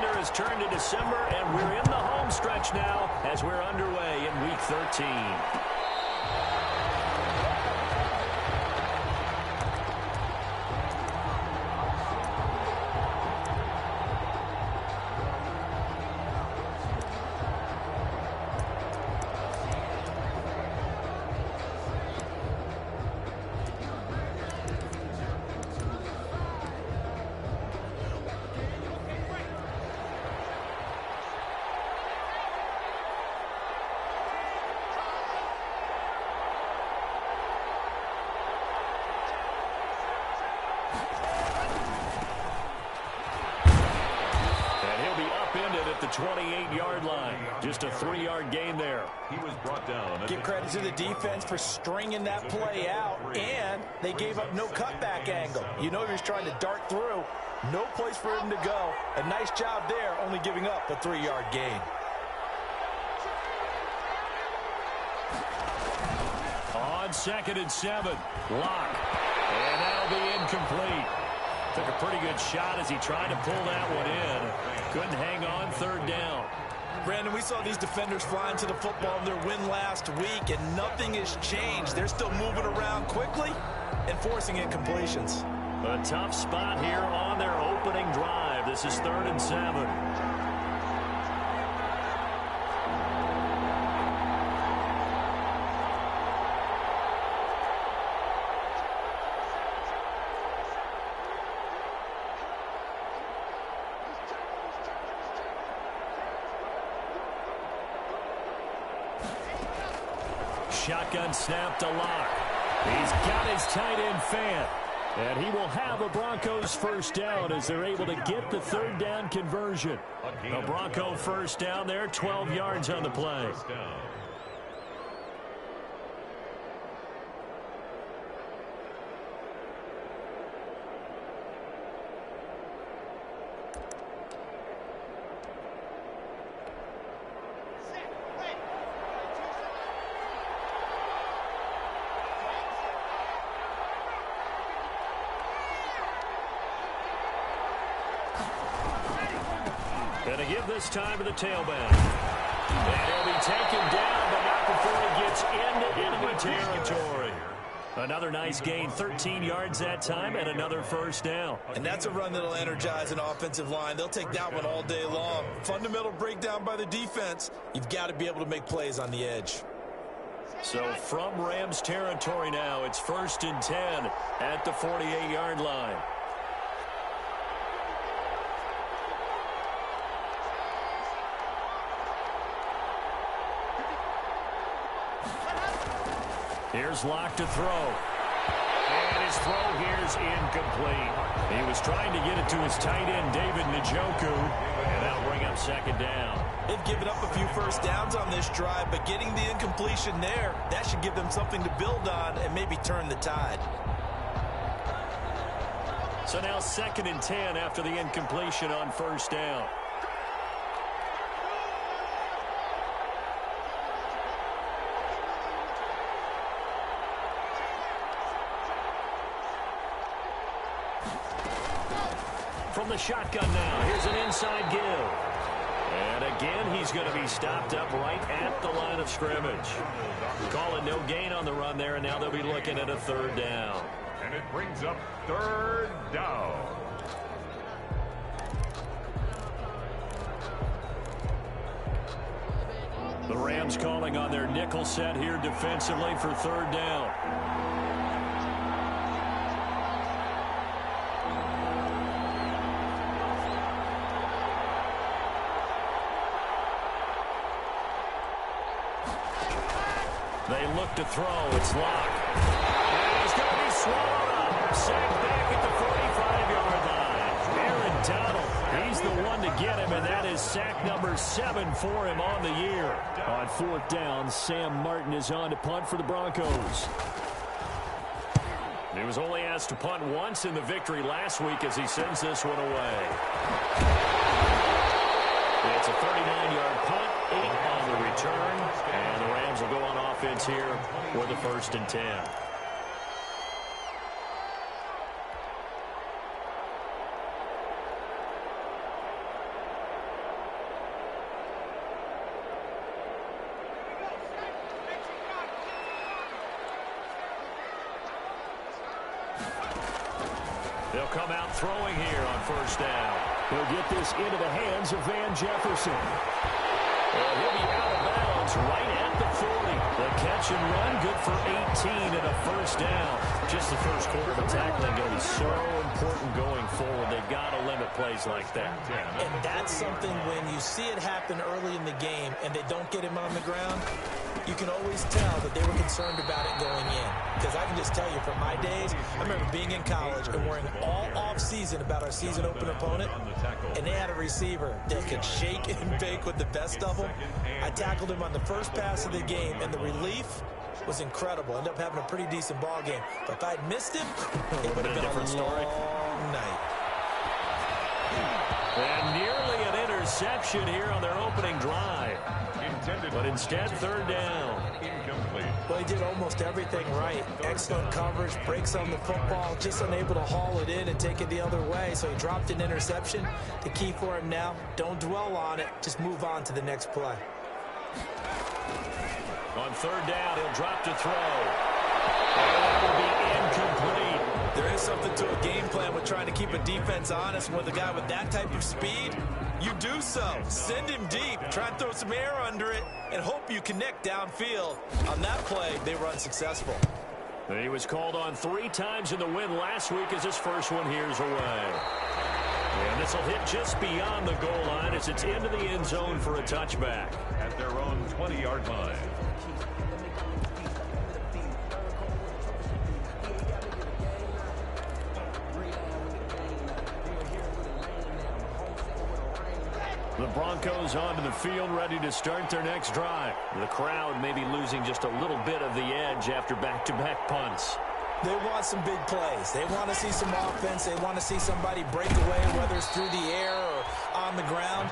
calendar has turned to December, and we're in the home stretch now as we're underway in Week 13. The 28-yard line. Just a 3-yard gain there. He was brought down. Give credit to the defense for stringing that play out, and they gave up no cutback angle. You know he was trying to dart through. No place for him to go. A nice job there, only giving up a 3-yard gain. On 2nd and 7, Lock. And that'll be incomplete. Took a pretty good shot as he tried to pull that one in. Couldn't hang on 3rd down. Brandon, we saw these defenders fly into the football in their win last week, and nothing has changed. They're still moving around quickly and forcing incompletions. A tough spot here on their opening drive. This is 3rd and 7. Shotgun snap to Lock. He's got his tight end fan. And he will have a Broncos first down as they're able to get the 3rd down conversion. A Bronco first down there, 12 yards on the play. Gonna give this time to the tailback. And he'll be taken down, but not before he gets into enemy territory. Another nice gain, 13 yards that time, and another first down. And that's a run that'll energize an offensive line. They'll take that one all day long. Fundamental breakdown by the defense. You've got to be able to make plays on the edge. So from Rams territory now, it's 1st and 10 at the 48-yard line. Here's Lock to throw. And his throw here's incomplete. He was trying to get it to his tight end, David Njoku, and that'll bring up 2nd down. They've given up a few first downs on this drive, but getting the incompletion there, that should give them something to build on and maybe turn the tide. So now 2nd and 10 after the incompletion on first down. From the shotgun now, here's an inside give. And again, he's going to be stopped up right at the line of scrimmage. Calling no gain on the run there, and now they'll be looking at a 3rd down. And it brings up 3rd down. The Rams calling on their nickel set here defensively for 3rd down. They look to throw. It's Lock. And he's going to be swallowed up. Sacked back at the 45-yard line. Aaron Donald, he's the one to get him, and that is sack number 7 for him on the year. On 4th down, Sam Martin is on to punt for the Broncos. He was only asked to punt once in the victory last week as he sends this one away. It's a 39-yard punt, 8 on the return, and the Rams will go on offense here with the 1st and 10. come out throwing here on first down. He'll get this into the hands of Van Jefferson. And he'll be out of bounds right at the 40. The catch and run, good for 18 and a first down. Just the first quarter of tackling going to be so important going forward. They've got to limit plays like that. And that's something when you see it happen early in the game and they don't get him on the ground, you can always tell that they were concerned about it going in. Because I can just tell you from my days, I remember being in college and worrying all off-season about our season opener opponent, and they had a receiver that could shake and bake with the best of them. I tackled him on the first pass of the game, and the relief was incredible. Ended up having a pretty decent ball game. But if I'd missed him, it would have been a different story. Long night. And nearly an interception here on their opening drive. But instead, third down. Incomplete. Well, he did almost everything right. Excellent coverage, breaks on the football, just unable to haul it in and take it the other way. So he dropped an interception. The key for him now, don't dwell on it. Just move on to the next play. On third down, he'll drop to throw. And that will be incomplete. There is something to a game plan with trying to keep a defense honest. And with a guy with that type of speed, you do so. Send him deep. Try and throw some air under it and hope you connect downfield. On that play, they were unsuccessful. He was called on 3 times in the win last week as his first one here's away. And this will hit just beyond the goal line as it's into the end zone for a touchback. At their own 20-yard line. The Broncos onto the field, ready to start their next drive. The crowd may be losing just a little bit of the edge after back-to-back punts. They want some big plays. They want to see some offense. They want to see somebody break away, whether it's through the air or on the ground.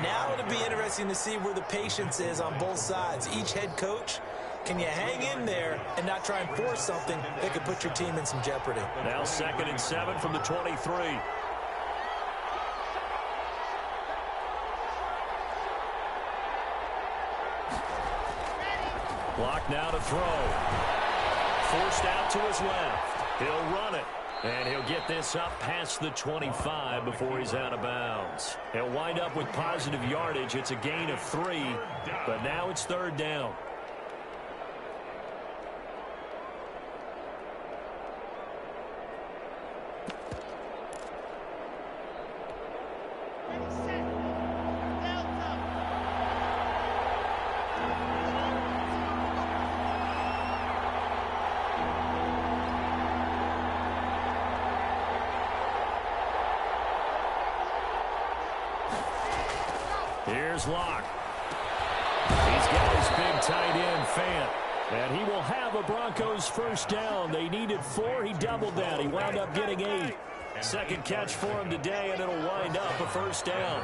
Now it'll be interesting to see where the patience is on both sides. Each head coach, can you hang in there and not try and force something that could put your team in some jeopardy? Now 2nd and 7 from the 23. Block now to throw. Forced out to his left. He'll run it. And he'll get this up past the 25 before he's out of bounds. He'll wind up with positive yardage. It's a gain of 3, but now it's third down. Here's Locke. He's got his big tight end, Fant. And he will have a Broncos first down. They needed 4. He doubled that. He wound up getting 8. Second catch for him today, and it'll wind up a first down.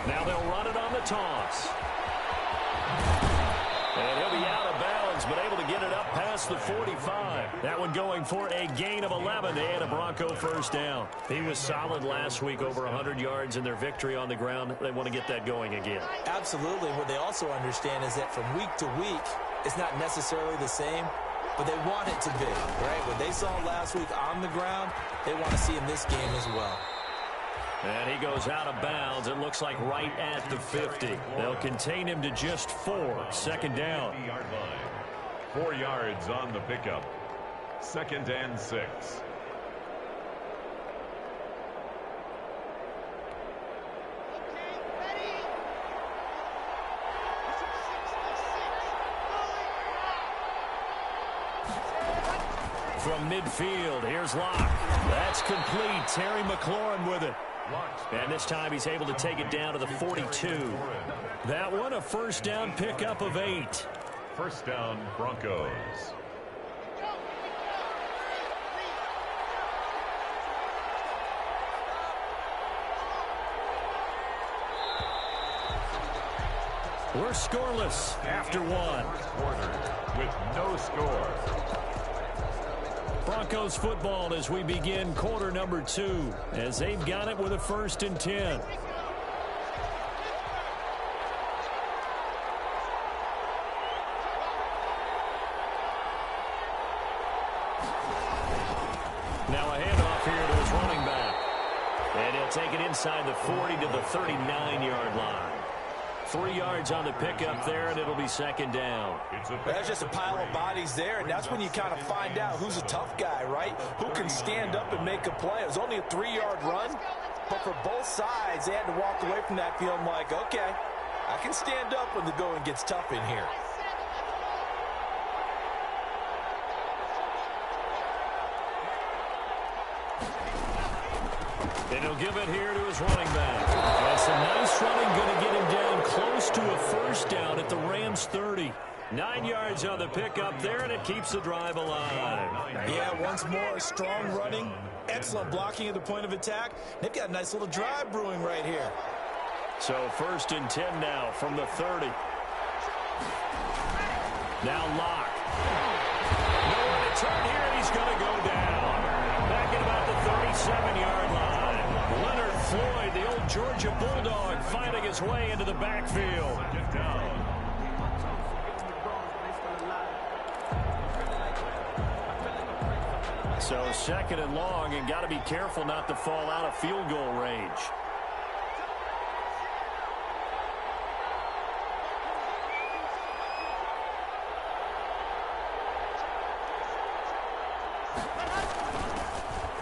Now they'll run it on the toss. And he'll be out of bounds, but able to get it up past the 45. That one going for a gain of 11 and a Bronco first down. He was solid last week, over 100 yards in their victory on the ground. They want to get that going again. Absolutely. What they also understand is that from week to week, it's not necessarily the same, but they want it to be, right? What they saw last week on the ground, they want to see in this game as well. And he goes out of bounds. It looks like right at the 50. They'll contain him to just 4. Second down. 4 yards on the pickup. 2nd and 6. From midfield, here's Locke. That's complete. Terry McLaurin with it. And this time he's able to take it down to the 42. That one, a first down pickup of 8. First down, Broncos. We're scoreless after 1. Quarter with no score. Broncos football as we begin quarter number 2, as they've got it with a 1st and 10. running back. And he'll take it inside the 40 to the 39-yard line. 3 yards on the pickup there, and it'll be second down. There's just a pile of bodies there, and that's when you kind of find out who's a tough guy, right? Who can stand up and make a play. It was only a 3-yard run, but for both sides, they had to walk away from that feeling like, okay, I can stand up when the going gets tough in here. And he'll give it here to his running back. That's a nice running, going to get him down close to a first down at the Rams 30. 9 yards on the pickup there, and it keeps the drive alive. Yeah, once more, strong running, excellent blocking at the point of attack. They've got a nice little drive brewing right here. So 1st and 10 now from the 30. Now Locke. Nowhere to turn here, and he's going to go down. Back at about the 37-yard line. Leonard Floyd, the old Georgia Bulldog, finding his way into the backfield. So 2nd and long, and got to be careful not to fall out of field goal range.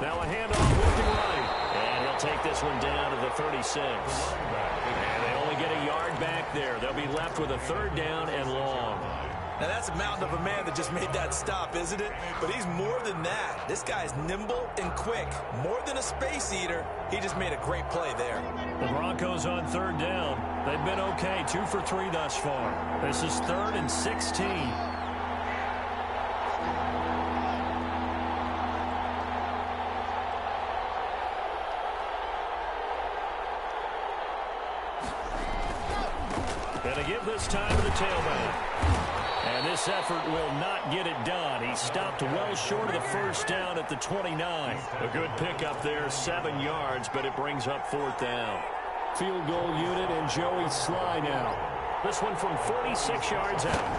Now a handoff looking right. And he'll take this one down to the 36. And they only get a yard back there. They'll be left with a 3rd down and long. Now that's a mountain of a man that just made that stop, isn't it? But he's more than that. This guy's nimble and quick. More than a space eater. He just made a great play there. The Broncos on 3rd down. They've been okay, 2 for 3 thus far. This is 3rd and 16. Gonna give this time to the tailback. And this effort will not get it done. He stopped well short of the first down at the 29. A good pickup there, 7 yards, but it brings up 4th down. Field goal unit and Joey Sly now. This one from 46 yards out.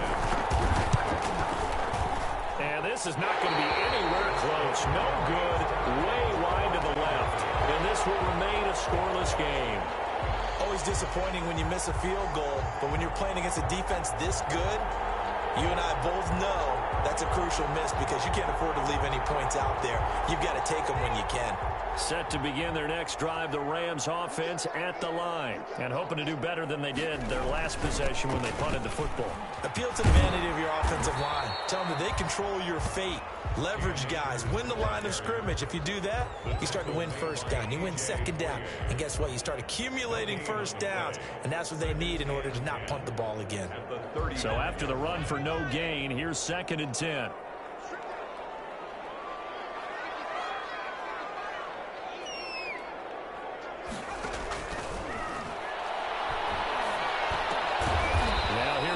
And this is not going to be anywhere close. No good. Way wide to the left. And this will remain a scoreless game. Always disappointing when you miss a field goal, but when you're playing against a defense this good, you and I both know that's a crucial miss because you can't afford to leave any points out there. You've got to take them when you can. Set to begin their next drive, the Rams offense at the line. And hoping to do better than they did their last possession when they punted the football. Appeal to the vanity of your offensive line. Tell them that they control your fate. Leverage guys. Win the line of scrimmage. If you do that, you start to win 1st down. You win 2nd down. And guess what? You start accumulating 1st downs. And that's what they need in order to not punt the ball again. So after the run for no gain, here's 2nd and 10.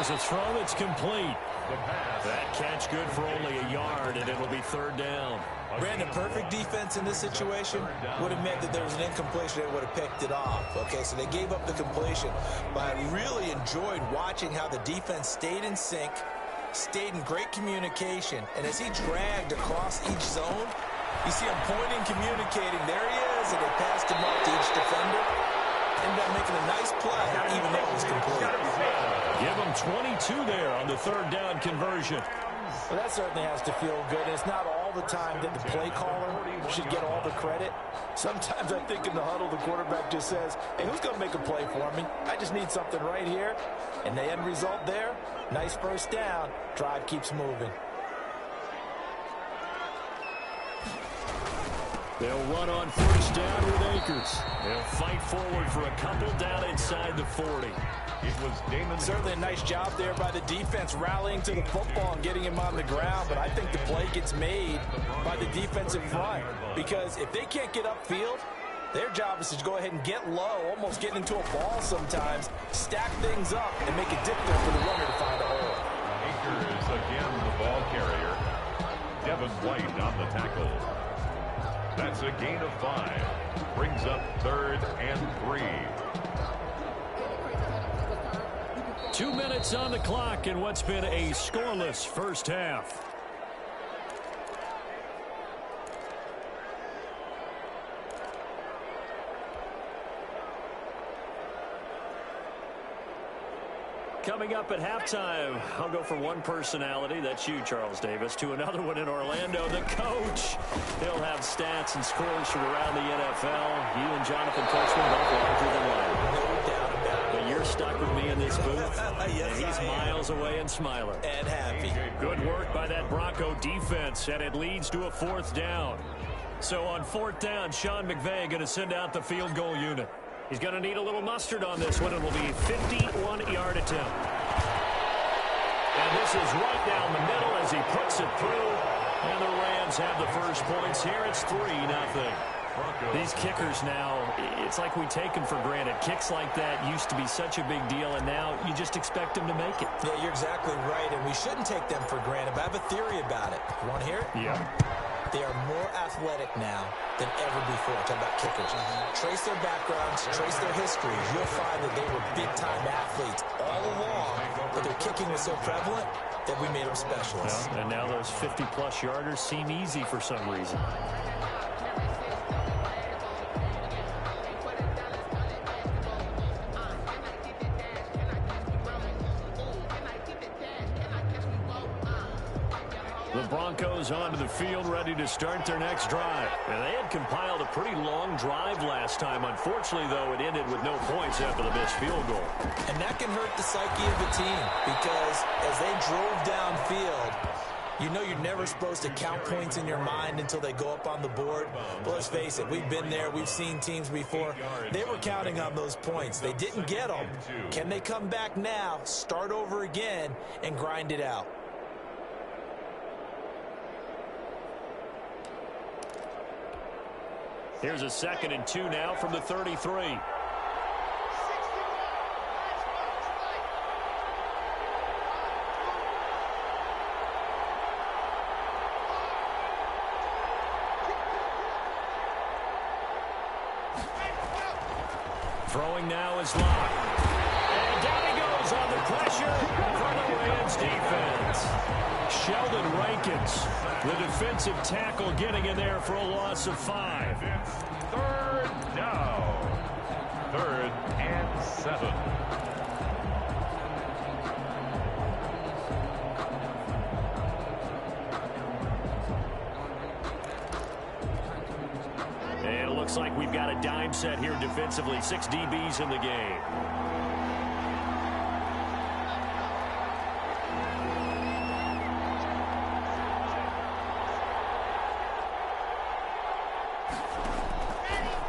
A throw that's complete. That catch good for only a yard, and it'll be 3rd down. Brandon, perfect defense in this situation would have meant that there was an incompletion. They would have picked it off. Okay, so they gave up the completion. But I really enjoyed watching how the defense stayed in sync, stayed in great communication. And as he dragged across each zone, you see him pointing, communicating. There he is, and they passed him up to each defender. Ended up making a nice play, even though it was complete. Give him 22 there on the 3rd down conversion. Well, that certainly has to feel good. It's not all the time that the play caller should get all the credit. Sometimes I think in the huddle, the quarterback just says, hey, who's going to make a play for me? I just need something right here. And the end result there, nice 1st down. Drive keeps moving. They'll run on 1st down with Akers. They'll fight forward for a couple down inside the 40. It was Damon. Certainly a nice job there by the defense rallying to the football and getting him on the ground, but I think the play gets made by the defensive front because if they can't get upfield, their job is to go ahead and get low, almost get into a ball sometimes, stack things up, and make it difficult for the runner to find a hole. Akers again the ball carrier. Devin White on the tackle. That's a gain of 5. Brings up 3rd and 3. 2 minutes on the clock in what's been a scoreless first half. Coming up at halftime, I'll go from one personality, that's you, Charles Davis, to another one in Orlando, the coach. He'll have stats and scores from around the NFL. You and Jonathan Coachman both larger than life. No doubt about it. But you're stuck with me in this booth. Yes, and he's miles away and smiling. And happy. Good work by that Bronco defense, and it leads to a 4th down. So on 4th down, Sean McVay going to send out the field goal unit. He's going to need a little mustard on this one. It will be a 51-yard attempt. And this is right down the middle as he puts it through. And the Rams have the first points here. It's 3-0. These kickers now, it's like we take them for granted. Kicks like that used to be such a big deal, and now you just expect them to make it. Yeah, you're exactly right, and we shouldn't take them for granted, but I have a theory about it. You want to hear it? Yeah. They are more athletic now than ever before. Talk about kickers. Trace their backgrounds, trace their histories. You'll find that they were big-time athletes all along, but their kicking was so prevalent that we made them specialists. And now those 50-plus yarders seem easy for some reason. The Broncos onto the field, ready to start their next drive. And they had compiled a pretty long drive last time. Unfortunately, though, it ended with no points after the missed field goal. And that can hurt the psyche of the team because as they drove downfield, you know you're never supposed to count points in your mind until they go up on the board. But let's face it, we've been there. We've seen teams before. They were counting on those points. They didn't get them. Can they come back now, start over again, and grind it out? Here's a 2nd and 2 now from the 33. Throwing now is Locke. And down he goes on the pressure from the Rams defense. Sheldon Rankins, the defensive tackle, getting in there for a loss of 5. 3rd down. 3rd and 7. And it looks like we've got a dime set here defensively. 6 DBs in the game.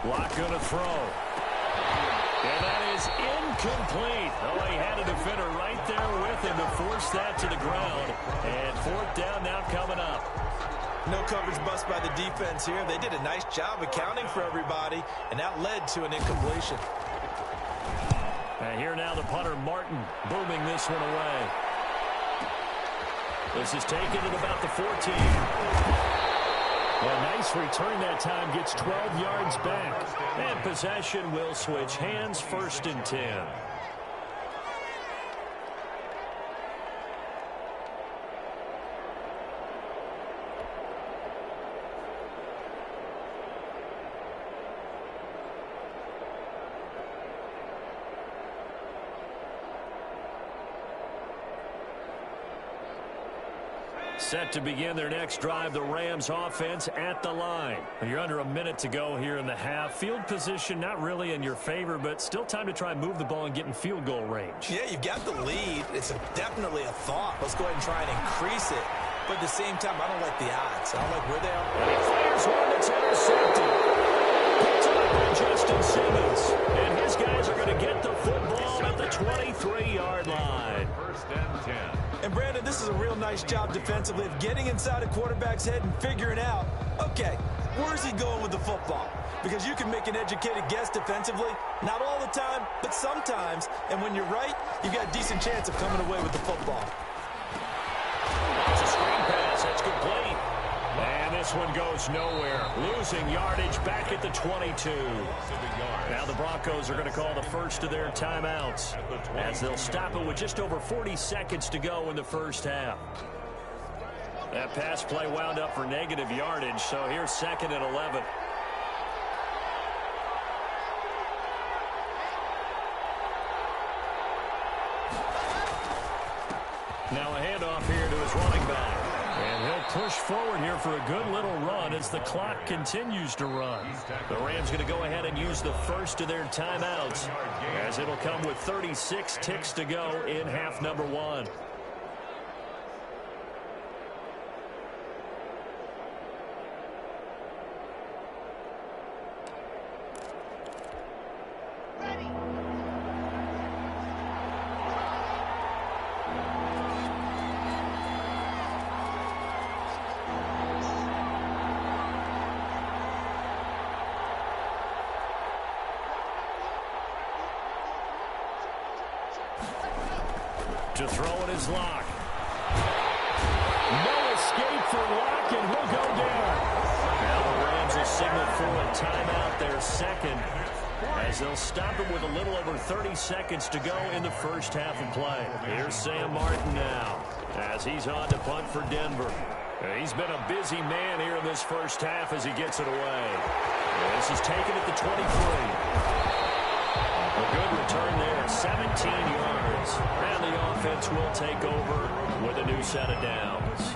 Locke going to throw. And that is incomplete. Oh, he had a defender right there with him to force that to the ground. And 4th down now coming up. No coverage bust by the defense here. They did a nice job accounting for everybody, and that led to an incompletion. And here now the punter, Martin, booming this one away. This is taken at about the 14. A nice return that time, gets 12 yards back. And possession will switch hands, 1st and 10. Set to begin their next drive, the Rams offense at the line. You're under a minute to go here in the half. Field position not really in your favor, but still time to try and move the ball and get in field goal range. Yeah, you've got the lead. It's definitely a thought. Let's go ahead and try and increase it. But at the same time, I don't like the odds. I don't like where they are. And he fires one that's intercepted. Picked up by Justin Simmons. And his guys are going to get the football at the 23-yard line. 1st and 10. And, Brandon, this is a real nice job defensively of getting inside a quarterback's head and figuring out, okay, where's he going with the football? Because you can make an educated guess defensively, not all the time, but sometimes. And when you're right, you've got a decent chance of coming away with the football. It's a screen pass. That's complete. And this one goes nowhere. Losing yardage back at the 22. Now the Broncos are going to call the first of their timeouts as they'll stop it with just over 40 seconds to go in the first half. That pass play wound up for negative yardage, so here's 2nd and 11. Now a handoff here to his running back. And he'll push forward here for a good little run as the clock continues to run. The Rams going to go ahead and use the first of their timeouts, as it'll come with 36 ticks to go in half number 1. To throw in his lock. No escape for Lock, and he'll go down. Now the Rams will signal for a timeout, their second, as they'll stop him with a little over 30 seconds to go in the first half of play. Here's Sam Martin now, as he's on to punt for Denver. He's been a busy man here in this first half as he gets it away. This is taken at the 23. A good return there, 17 yards. And the offense will take over with a new set of downs.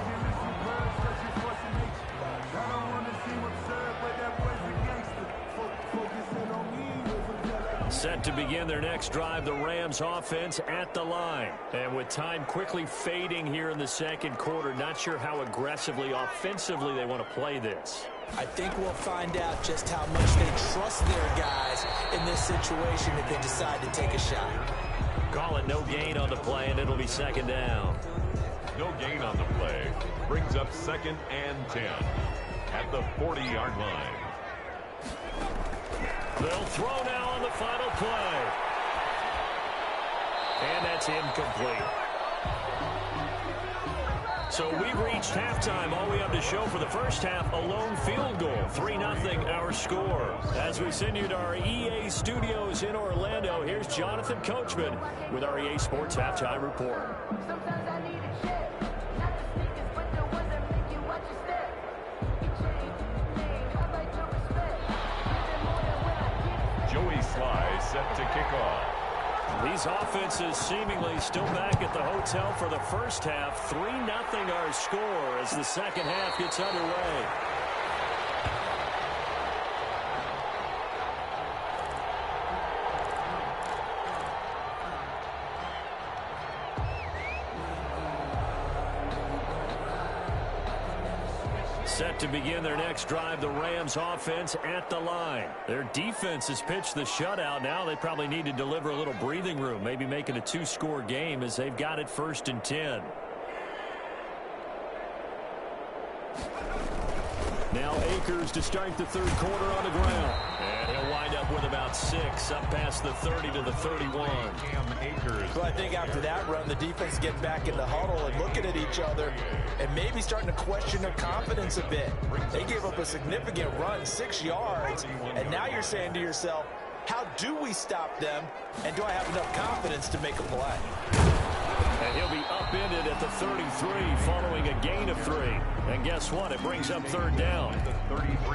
Set to begin their next drive, the Rams offense at the line. And with time quickly fading here in the second quarter, not sure how aggressively, offensively they want to play this. I think we'll find out just how much they trust their guys in this situation if they decide to take a shot. Call it no gain on the play, and it'll be second down. No gain on the play. Brings up 2nd and 10 at the 40-yard line. They'll throw now on the final play. And that's incomplete. So we've reached halftime. All we have to show for the first half, a lone field goal. 3-0 our score. As we send you to our EA studios in Orlando, here's Jonathan Coachman with our EA Sports Halftime Report. Joey Sly set to kick off. These offenses seemingly still back at the hotel for the first half. 3-0 our score as the second half gets underway. Set to begin their next drive, the Rams offense at the line. Their defense has pitched the shutout. Now they probably need to deliver a little breathing room, maybe make it a 2-score game as they've got it 1st and 10. Now Akers to start the third quarter on the ground. And he'll wind up with about 6, up past the 30 to the 31. Well, I think after that run, the defense get back in the huddle and looking at each other and maybe starting to question their confidence a bit. They gave up a significant run, 6 yards, and now you're saying to yourself, how do we stop them, and do I have enough confidence to make a play? And he'll be upended at the 33 following a gain of 3. And guess what? It brings up 3rd down.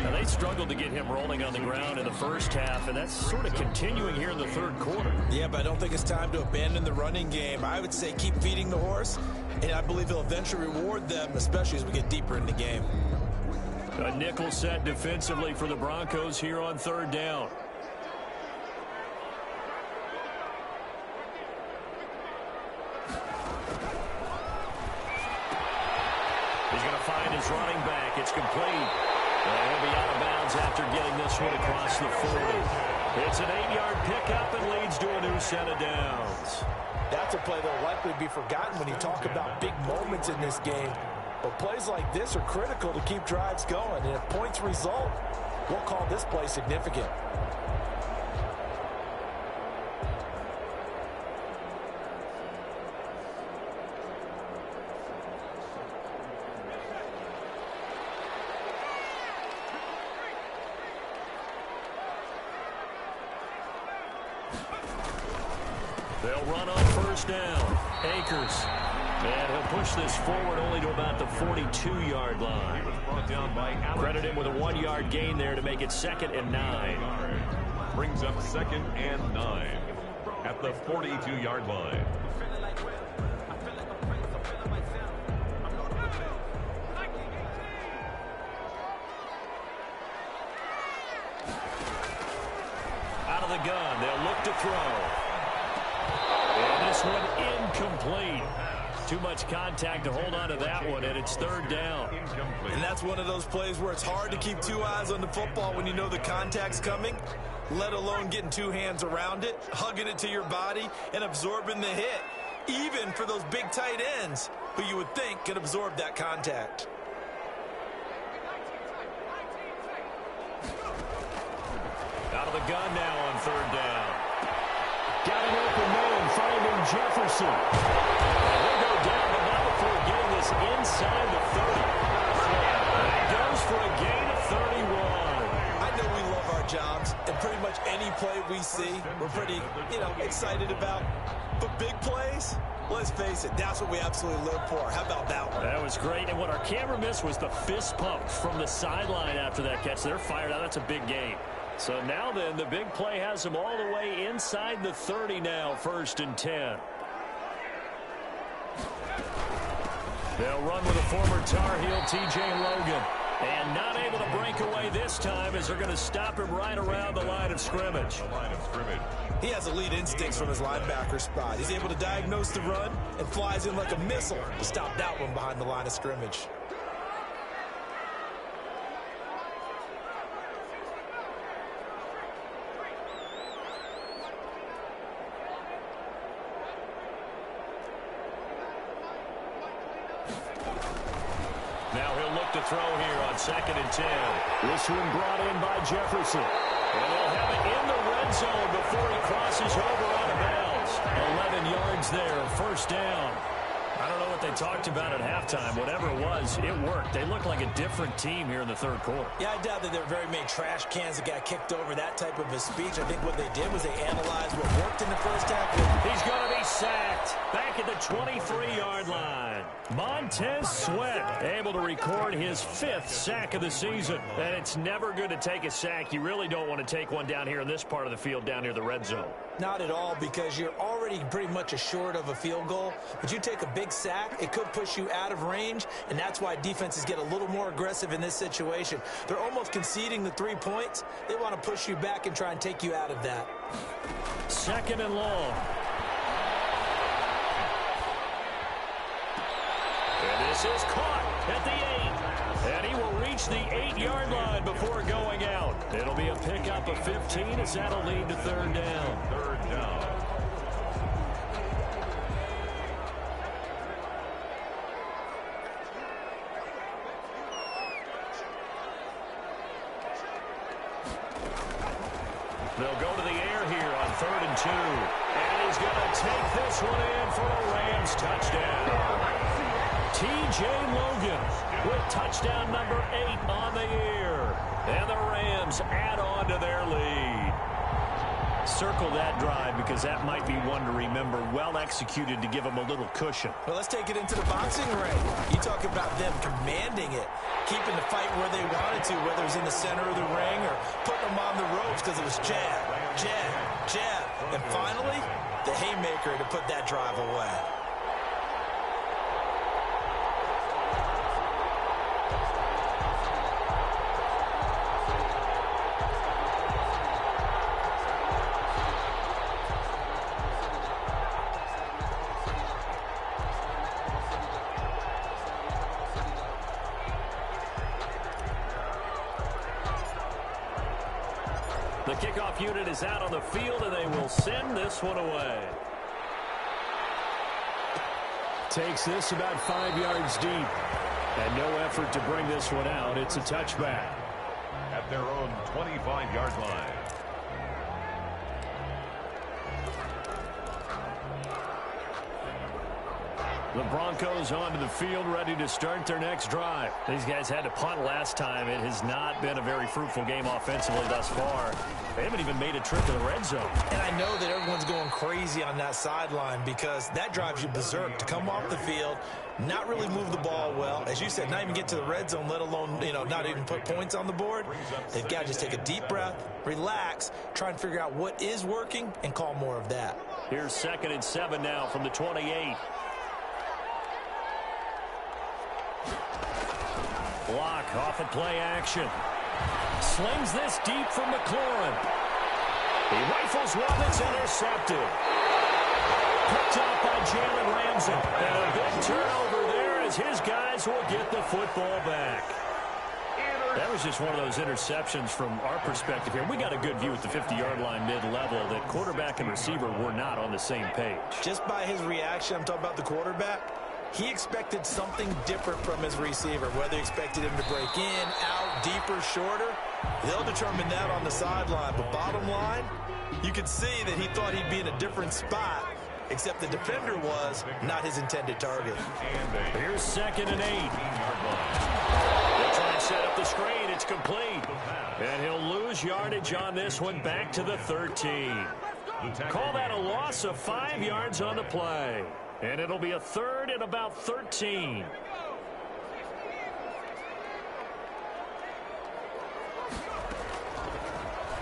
Now, they struggled to get him rolling on the ground in the first half, and that's sort of continuing here in the third quarter. Yeah, but I don't think it's time to abandon the running game. I would say keep feeding the horse, and I believe he'll eventually reward them, especially as we get deeper in the game. A nickel set defensively for the Broncos here on 3rd down. He's going to find his running back. It's complete. And he'll be out of bounds after getting this one across the 40. It's an 8-yard pickup and leads to a new set of downs. That's a play that will likely be forgotten when you talk about big moments in this game. But plays like this are critical to keep drives going. And if points result, we'll call this play significant. They'll run on 1st down. Akers. And he'll push this forward only to about the 42-yard line. Credit him with a 1-yard gain there to make it 2nd and 9. Brings up 2nd and 9 at the 42-yard line. the gun. They'll look to throw. And this one incomplete. Too much contact to hold on to that one, and it's third down. And that's one of those plays where it's hard to keep two eyes on the football when you know the contact's coming, let alone getting two hands around it, hugging it to your body, and absorbing the hit, even for those big tight ends who you would think could absorb that contact. Out of the gun now on third down. Got an open man, finding Jefferson. And he'll go down, but not before getting this inside the 30. And he goes for a gain of 31. I know we love our jobs, and pretty much any play we see, we're pretty, excited about. But big plays, let's face it, that's what we absolutely live for. How about that one? That was great, and what our camera missed was the fist pump from the sideline after that catch. They're fired out. That's a big gain. So now then, the big play has them all the way inside the 30 now, 1st and 10. They'll run with a former Tar Heel, T.J. Logan. And not able to break away this time as they're going to stop him right around the line of scrimmage. He has elite instincts from his linebacker spot. He's able to diagnose the run and flies in like a missile to stop that one behind the line of scrimmage. Now he'll look to throw here on 2nd and 10. This one brought in by Jefferson. And they'll have it in the red zone before he crosses over out of bounds. 11 yards there, 1st down. I don't know what they talked about at halftime. Whatever it was, it worked. They look like a different team here in the 3rd quarter. Yeah, I doubt that there were very many trash cans that got kicked over, that type of a speech. I think what they did was they analyzed what worked in the first half. He's going to be sacked back at the 23-yard line. Montez Sweat able to record his 5th sack of the season. And it's never good to take a sack. You really don't want to take one down here in this part of the field, down near the red zone. Not at all, because you're already pretty much assured of a field goal. But you take a big sack, it could push you out of range, and that's why defenses get a little more aggressive in this situation. They're almost conceding the 3 points. They want to push you back and try and take you out of that. 2nd and long. And this is caught at the 8. And he will reach the 8-yard line before going out. It'll be a pickup of 15 as that'll lead to 3rd down. 3rd down. They'll go to the air here on 3rd and 2. And he's going to take this one in for a Rams touchdown. T.J. Logan with touchdown number 8 on the year. And the Rams add on to their lead. Circle that drive because that might be one to remember. Well executed to give them a little cushion. Well, let's take it into the boxing ring. You talk about them commanding it, keeping the fight where they wanted to, whether it was in the center of the ring or putting them on the ropes because it was jab, jab, jab. And finally, the haymaker to put that drive away. The kickoff unit is out on the field, and they will send this one away. Takes this about 5 yards deep. And no effort to bring this one out. It's a touchback. At their own 25-yard line. The Broncos onto the field, ready to start their next drive. These guys had to punt last time. It has not been a very fruitful game offensively thus far. They haven't even made a trip to the red zone. And I know that everyone's going crazy on that sideline because that drives you berserk to come off the field, not really move the ball well. As you said, not even get to the red zone, let alone, not even put points on the board. They've got to just take a deep breath, relax, try and figure out what is working, and call more of that. Here's 2nd and 7 now from the 28. Block off of play action. Slings this deep from McLaurin. He rifles one that's intercepted. Picked up by Jalen Ramsey. And a big turnover there as his guys will get the football back. That was just one of those interceptions from our perspective here. We got a good view at the 50-yard line mid-level that quarterback and receiver were not on the same page. Just by his reaction, I'm talking about the quarterback, he expected something different from his receiver, whether he expected him to break in, out, deeper, shorter. They'll determine that on the sideline. But bottom line, you could see that he thought he'd be in a different spot, except the defender was not his intended target. Here's 2nd and 8. They try and set up the screen. It's complete. And he'll lose yardage on this one back to the 13. Call that a loss of 5 yards on the play. And it'll be a 3rd and about 13.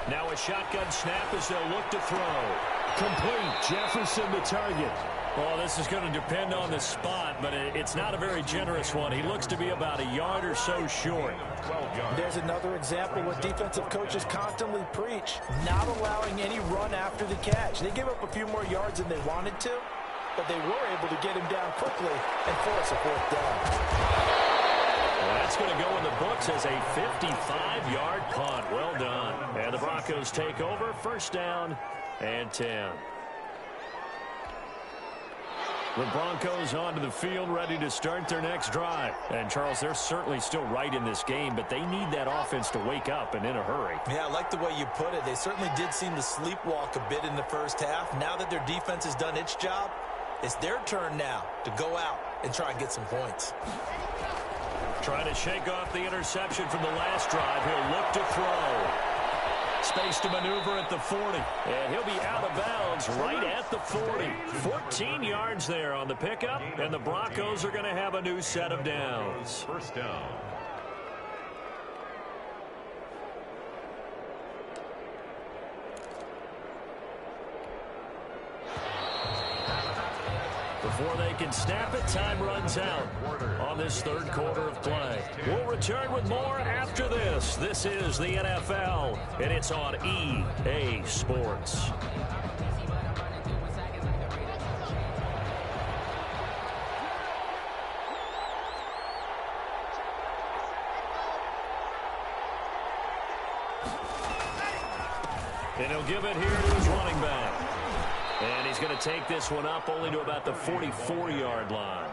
Now a shotgun snap as they'll look to throw. Complete. Jefferson the target. Well, this is going to depend on the spot, but it's not a very generous one. He looks to be about a yard or so short. There's another example what defensive coaches constantly preach, not allowing any run after the catch. They gave up a few more yards than they wanted to, but they were able to get him down quickly and force a 4th down. Well, that's going to go in the books as a 55-yard punt. Well done. And the Broncos take over. 1st down and 10. The Broncos onto the field, ready to start their next drive. And, Charles, they're certainly still right in this game, but they need that offense to wake up and in a hurry. Yeah, I like the way you put it. They certainly did seem to sleepwalk a bit in the first half. Now that their defense has done its job, it's their turn now to go out and try and get some points. Trying to shake off the interception from the last drive. He'll look to throw. Space to maneuver at the 40. And he'll be out of bounds right at the 40. 14 yards there on the pickup. And the Broncos are going to have a new set of downs. 1st down. Before they can snap it, time runs out on this 3rd quarter of play. We'll return with more after this. This is the NFL, and it's on EA Sports. And he'll give it here to his running back. And he's going to take this one up only to about the 44-yard line.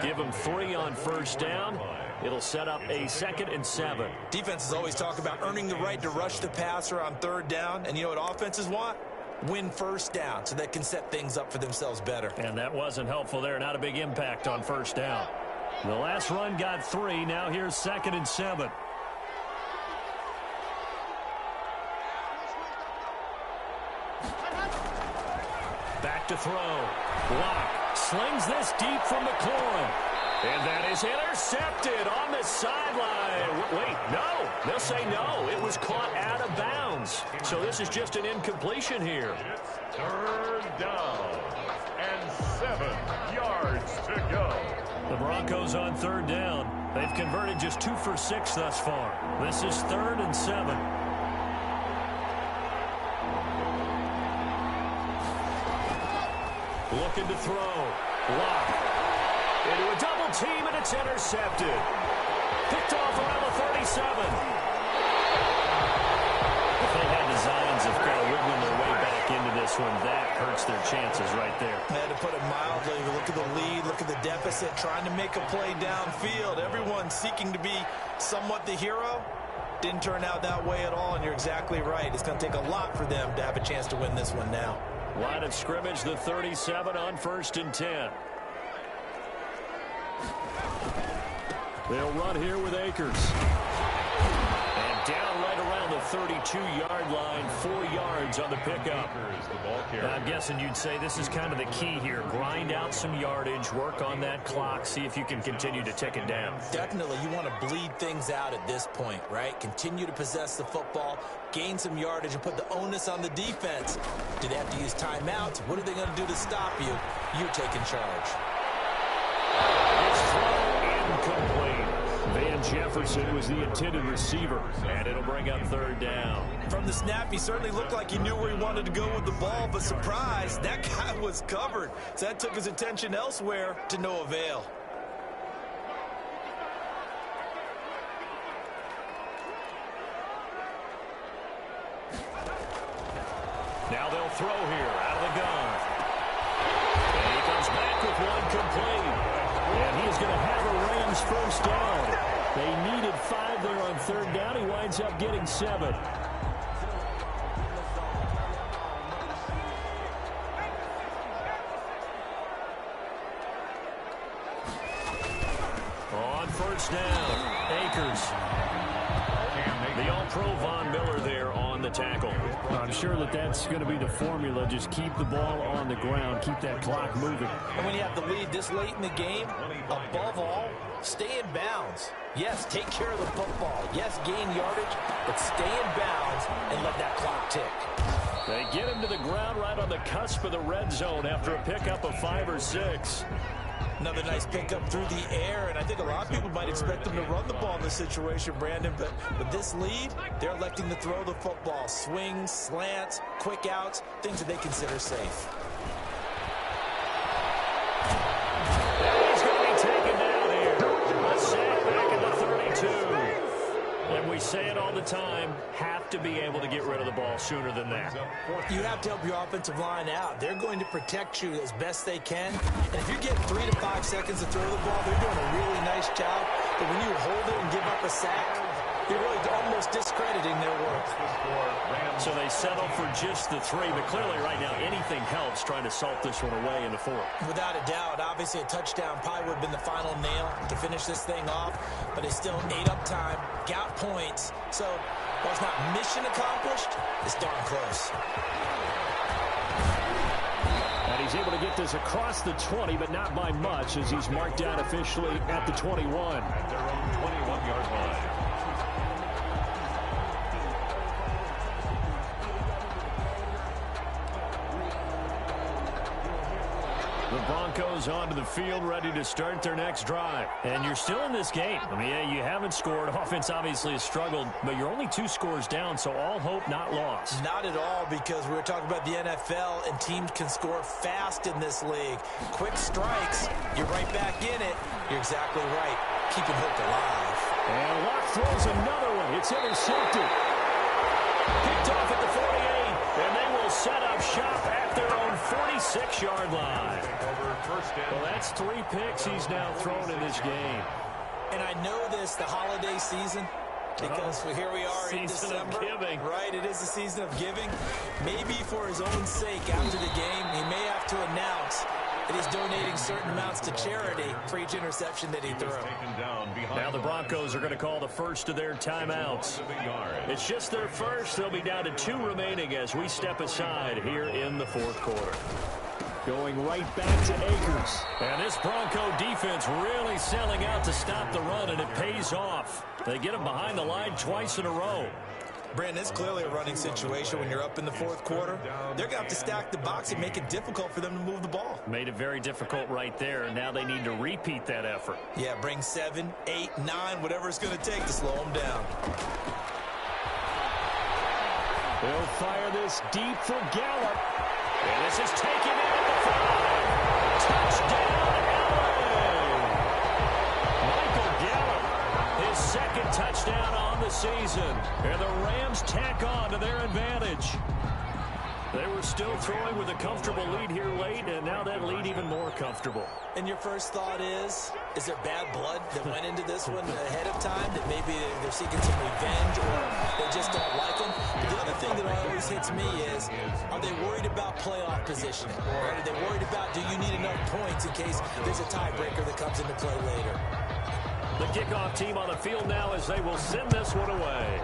Give him 3 on 1st down. It'll set up a 2nd and 7. Defenses always talk about earning the right to rush the passer on 3rd down. And you know what offenses want? Win 1st down so they can set things up for themselves better. And that wasn't helpful there. Not a big impact on 1st down. The last run got 3. Now here's 2nd and 7. Back to throw. Block. Slings this deep from McLaurin. And that is intercepted on the sideline. Wait, no. They'll say no. It was caught out of bounds. So this is just an incompletion here. It's 3rd down and 7 yards to go. The Broncos on 3rd down. They've converted just 2 for 6 thus far. This is 3rd and 7. Looking to throw. Block. Into a double team, and it's intercepted. Picked off around the 37. If they had designs of kind of wiggling their way back into this one, that hurts their chances right there. Man, to put it mildly, look at the lead, look at the deficit, trying to make a play downfield. Everyone seeking to be somewhat the hero. Didn't turn out that way at all, and you're exactly right. It's going to take a lot for them to have a chance to win this one now. Line of scrimmage, the 37 on 1st and 10. They'll run here with Akers. And down right around the 32-yard line, 4 yards on the pickup. I'm guessing you'd say this is kind of the key here. Grind out some yardage, work on that clock, see if you can continue to tick it down. Definitely, you want to bleed things out at this point, right? Continue to possess the football, gain some yardage, and put the onus on the defense. Do they have to use timeouts? What are they going to do to stop you? You're taking charge. It's thrown incomplete. Van Jefferson So it was the intended receiver, and it'll bring up third down. From the snap, he certainly looked like he knew where he wanted to go with the ball, but surprise, that guy was covered. So that took his attention elsewhere to no avail. Now they'll throw here out of the gun. And he comes back with one complete. And he's going to have a Rams first down. They needed 5 there on third down. He winds up getting 7. On first down, Akers. The all-pro Von Miller there on the tackle. I'm sure that's going to be the formula. Just keep the ball on the ground. Keep that clock moving. And when you have the lead this late in the game, above all, stay in bounds. Yes, take care of the football. Yes, gain yardage, but stay in bounds and let that clock tick. They get him to the ground right on the cusp of the red zone after a pickup of 5 or 6. Another nice pickup through the air, and I think a lot of people might expect them to run the ball in this situation, Brandon, but with this lead, they're electing to throw the football. Swings, slants, quick outs, things that they consider safe. He's going to be taken down here. A sack back at the 32. And we say it all the time, have to be able to get rid of the ball sooner than that. You have to help your offensive line out. They're going to protect you as best they can. And if you get 3 to 5 seconds to throw the ball, they're doing a really nice job. But when you hold it and give up a sack, you're really almost discrediting their work. So they settle for just the 3, but clearly right now anything helps trying to salt this one away in the 4th. Without a doubt, obviously a touchdown probably would have been the final nail to finish this thing off, but they still ate up time, got points. So while it's not mission accomplished, it's darn close. And he's able to get this across the 20, but not by much as he's marked down officially at the 21. At their own 21-yard line. The Broncos onto the field, ready to start their next drive. And you're still in this game. I mean, yeah, you haven't scored. Offense obviously has struggled, but you're only 2 scores down, so all hope not lost. Not at all, because we were talking about the NFL, and teams can score fast in this league. Quick strikes, you're right back in it. You're exactly right. Keeping hope alive. And Locke throws another one. It's intercepted. Picked off at the 48, and they will set up shop at their own 46-yard line. Well, that's 3 picks he's now thrown in this game. And I know this, the holiday season, because here we are in December. Season of giving. Right, it is the season of giving. Maybe for his own sake after the game, he may have to announce that he's donating certain amounts to charity for each interception that he threw. Now the Broncos are going to call the first of their timeouts. It's just their first. They'll be down to 2 remaining as we step aside here in the 4th quarter. Going right back to Akers. And this Bronco defense really selling out to stop the run, and it pays off. They get him behind the line twice in a row. Brandon, it's clearly a running situation when you're up in the 4th quarter. They're going to have to stack the box and make it difficult for them to move the ball. Made it very difficult right there, and now they need to repeat that effort. Yeah, bring 7, 8, 9, whatever it's going to take to slow them down. They'll fire this deep for Gallup. And this is taken in at the 5. Touchdown, LA! Michael Gallup, his 2nd touchdown on the season. And the Rams tack on to their advantage. They were still throwing with a comfortable lead here late, and now that lead even more comfortable. And your first thought is there bad blood that went into this one ahead of time, that maybe they're seeking some revenge or they just don't like them? But the other thing that always hits me is, are they worried about playoff positioning? Or are they worried about, do you need enough points in case there's a tiebreaker that comes into play later? The kickoff team on the field now as they will send this one away.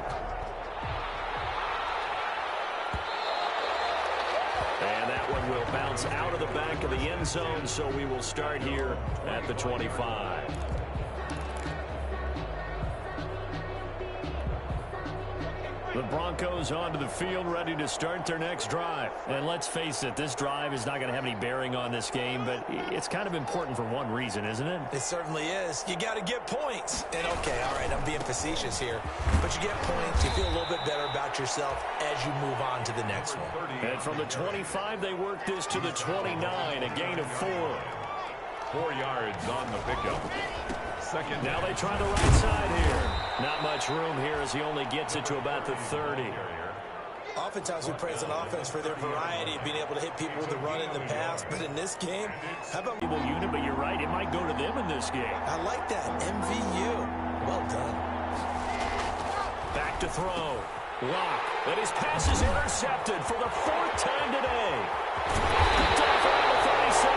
And that one will bounce out of the back of the end zone, so we will start here at the 25. The Broncos onto the field, ready to start their next drive. And let's face it, this drive is not going to have any bearing on this game, but it's kind of important for one reason, isn't it? It certainly is. You got to get points. And okay, all right, I'm being facetious here, but you get points, you feel a little bit better about yourself as you move on to the next one. And from the 25, they work this to the 29, a gain of 4. 4 yards on the pickup. Second. Now they try the right side here. Not much room here as he only gets it to about the 30. Oftentimes we praise an offense for their variety of being able to hit people with the run in the pass, but in this game, how about unit? But you're right, it might go to them in this game. I like that. MVU. Well done. Back to throw. Lock. And his pass is intercepted for the 4th time today. Down around the 37.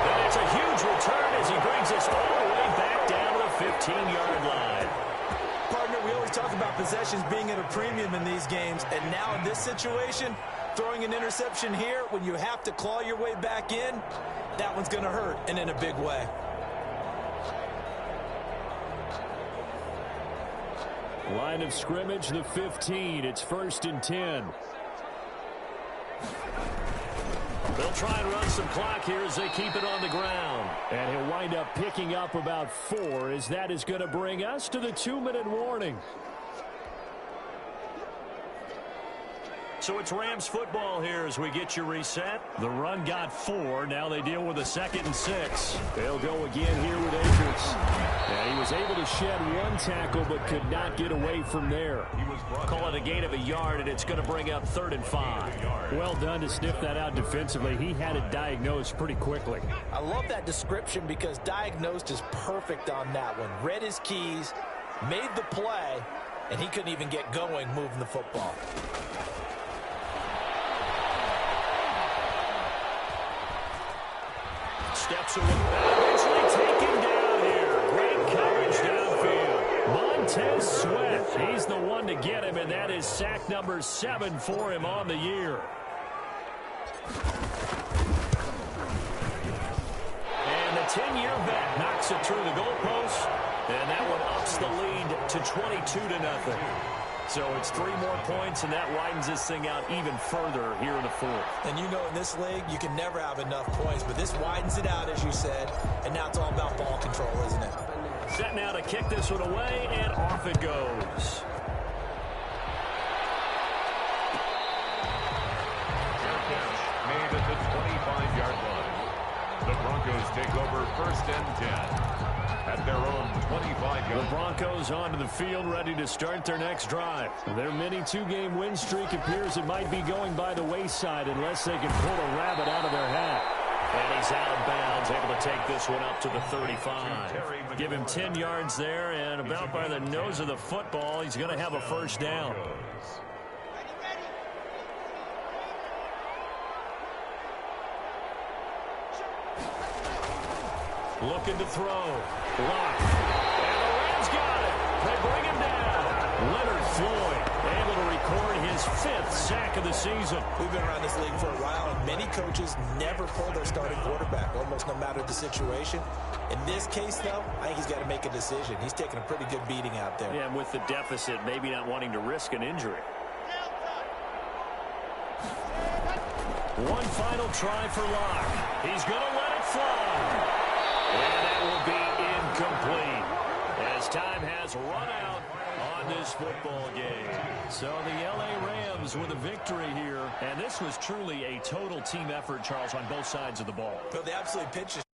And it's a huge return as he brings us all the way back down to the 15-yard line. Partner, we always talk about possessions being at a premium in these games, and now in this situation, throwing an interception here when you have to claw your way back in, that one's going to hurt, and in a big way. Line of scrimmage, the 15. It's 1st and 10. They'll try and run some clock here as they keep it on the ground. And he'll wind up picking up about 4 as that is going to bring us to the 2-minute warning. So it's Rams football here as we get you reset. The run got 4. Now they deal with a 2nd and 6. They'll go again here with Akers. And he was able to shed 1 tackle but could not get away from there. Call it a gain of 1 yard, and it's going to bring up 3rd and 5. Well done to sniff that out defensively. He had it diagnosed pretty quickly. I love that description because diagnosed is perfect on that one. Read his keys, made the play, and he couldn't even get going moving the football. Steps away. Eventually taken down here. Great coverage downfield. Montez Sweat. He's the one to get him, and that is sack number 7 for him on the year. And the 10-year vet knocks it through the goalpost, and that one ups the lead to 22-0. So it's 3 more points, and that widens this thing out even further here in the 4th. And you know in this league, you can never have enough points, but this widens it out, as you said, and now it's all about ball control, isn't it? Set now to kick this one away, and off it goes. Made at the 25-yard line. The Broncos take over 1st and 10. At their own 25-yard. The Broncos onto the field, ready to start their next drive. Their mini 2-game win streak appears it might be going by the wayside unless they can pull a rabbit out of their hat. And he's out of bounds, able to take this one up to the 35. Give him 10 yards there, and about by the nose of the football, he's going to have a 1st down. Looking to throw. Lock. And the Rams got it. They bring him down. Leonard Floyd able to record his 5th sack of the season. We've been around this league for a while, and many coaches never pull their starting quarterback, almost no matter the situation. In this case, though, I think he's got to make a decision. He's taking a pretty good beating out there. Yeah, and with the deficit, maybe not wanting to risk an injury. One final try for Locke. He's going to let it fly. And that will be incomplete as time has run out on this football game. So the L.A. Rams with a victory here. And this was truly a total team effort, Charles, on both sides of the ball. But they absolutely pitched